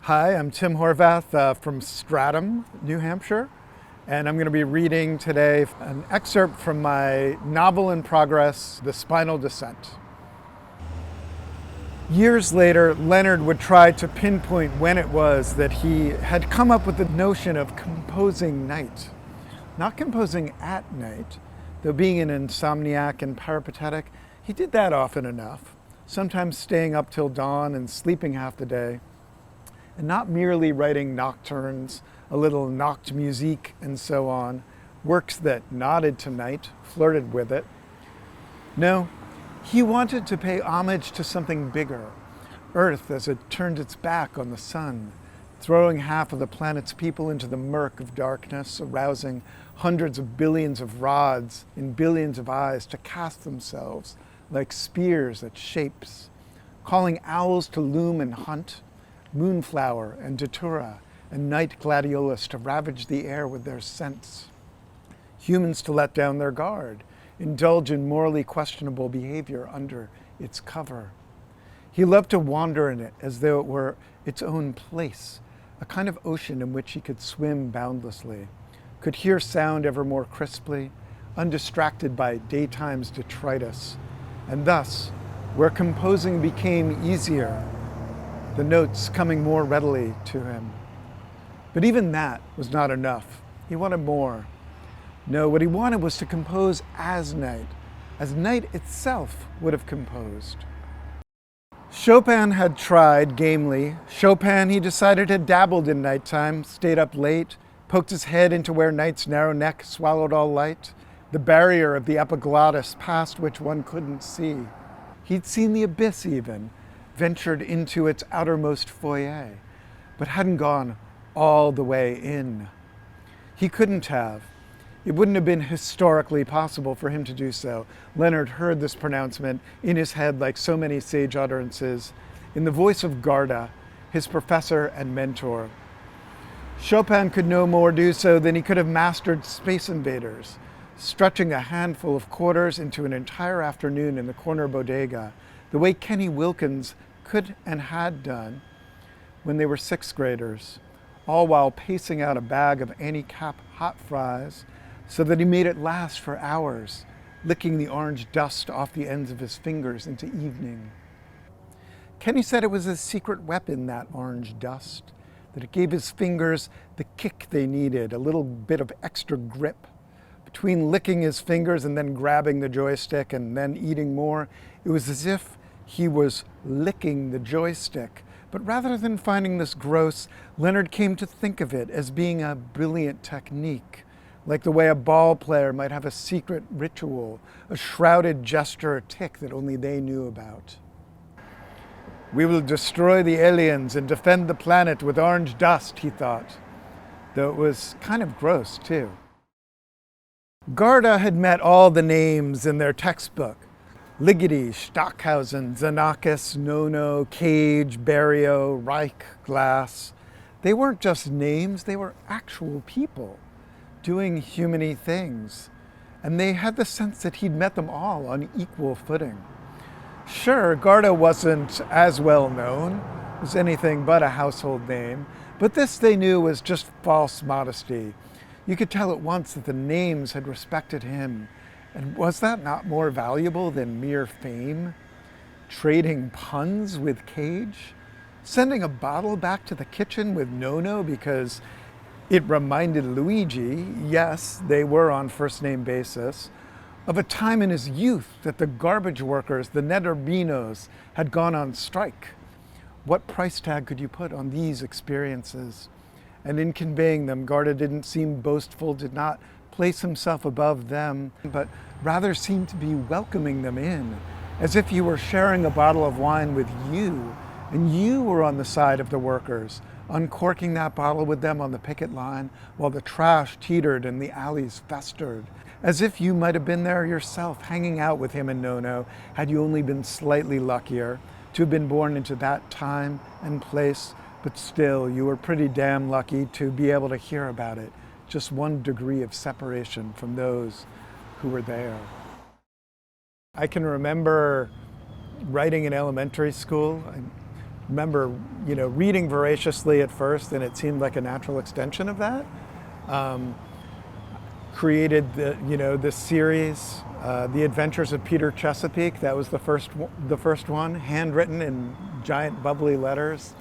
Hi, I'm Tim Horvath from Stratham, New Hampshire, and I'm going to be reading today an excerpt from my novel in progress, The Spinal Descent. Years later, Leonard would try to pinpoint when it was that he had come up with the notion of composing night. Not composing at night, though being an insomniac and peripatetic, he did that often enough, sometimes staying up till dawn and sleeping half the day. And not merely writing nocturnes, a little nacht musique, and so on, works that nodded to night, flirted with it. No, he wanted to pay homage to something bigger, Earth as it turned its back on the sun, throwing half of the planet's people into the murk of darkness, arousing hundreds of billions of rods in billions of eyes to cast themselves like spears at shapes, calling owls to loom and hunt, moonflower and datura and night gladiolus to ravage the air with their scents, humans to let down their guard, indulge in morally questionable behavior under its cover. He loved to wander in it as though it were its own place, a kind of ocean in which he could swim boundlessly, could hear sound ever more crisply, undistracted by daytime's detritus, and thus, where composing became easier, the notes coming more readily to him. But even that was not enough. He wanted more. No, what he wanted was to compose as night itself would have composed. Chopin had tried gamely. Chopin, he decided, had dabbled in nighttime, stayed up late, poked his head into where night's narrow neck swallowed all light, the barrier of the epiglottis past which one couldn't see. He'd seen the abyss even, ventured into its outermost foyer, but hadn't gone all the way in. He couldn't have. It wouldn't have been historically possible for him to do so. Leonard heard this pronouncement in his head like so many sage utterances, in the voice of Garda, his professor and mentor. Chopin could no more do so than he could have mastered Space Invaders, stretching a handful of quarters into an entire afternoon in the corner bodega, the way Kenny Wilkins could and had done when they were sixth graders, all while pacing out a bag of anti-cap hot fries so that he made it last for hours, licking the orange dust off the ends of his fingers into evening. Kenny said it was his secret weapon, that orange dust, that it gave his fingers the kick they needed, a little bit of extra grip. Between licking his fingers and then grabbing the joystick and then eating more, it was as if he was licking the joystick. But rather than finding this gross, Leonard came to think of it as being a brilliant technique, like the way a ball player might have a secret ritual, a shrouded gesture or tick that only they knew about. We will destroy the aliens and defend the planet with orange dust, he thought, though it was kind of gross too. Garda had met all the names in their textbook. Ligeti, Stockhausen, Xenakis, Nono, Cage, Barrio, Reich, Glass. They weren't just names, they were actual people doing human-y things. And they had the sense that he'd met them all on equal footing. Sure, Garda wasn't as well known as anything but a household name, but this they knew was just false modesty. You could tell at once that the names had respected him. And was that not more valuable than mere fame? Trading puns with Cage? Sending a bottle back to the kitchen with Nono because it reminded Luigi, yes, they were on first-name basis, of a time in his youth that the garbage workers, the Netterbinos, had gone on strike. What price tag could you put on these experiences? And in conveying them, Garda didn't seem boastful, did not place himself above them, but rather seemed to be welcoming them in, as if you were sharing a bottle of wine with you, and you were on the side of the workers, uncorking that bottle with them on the picket line while the trash teetered and the alleys festered, as if you might have been there yourself, hanging out with him and Nono, had you only been slightly luckier to have been born into that time and place, but still you were pretty damn lucky to be able to hear about it. Just one degree of separation from those who were there. I can remember writing in elementary school. remember, reading voraciously at first, and it seemed like a natural extension of that. Created this series, The Adventures of Peter Chesapeake. That was the first one, handwritten in giant bubbly letters.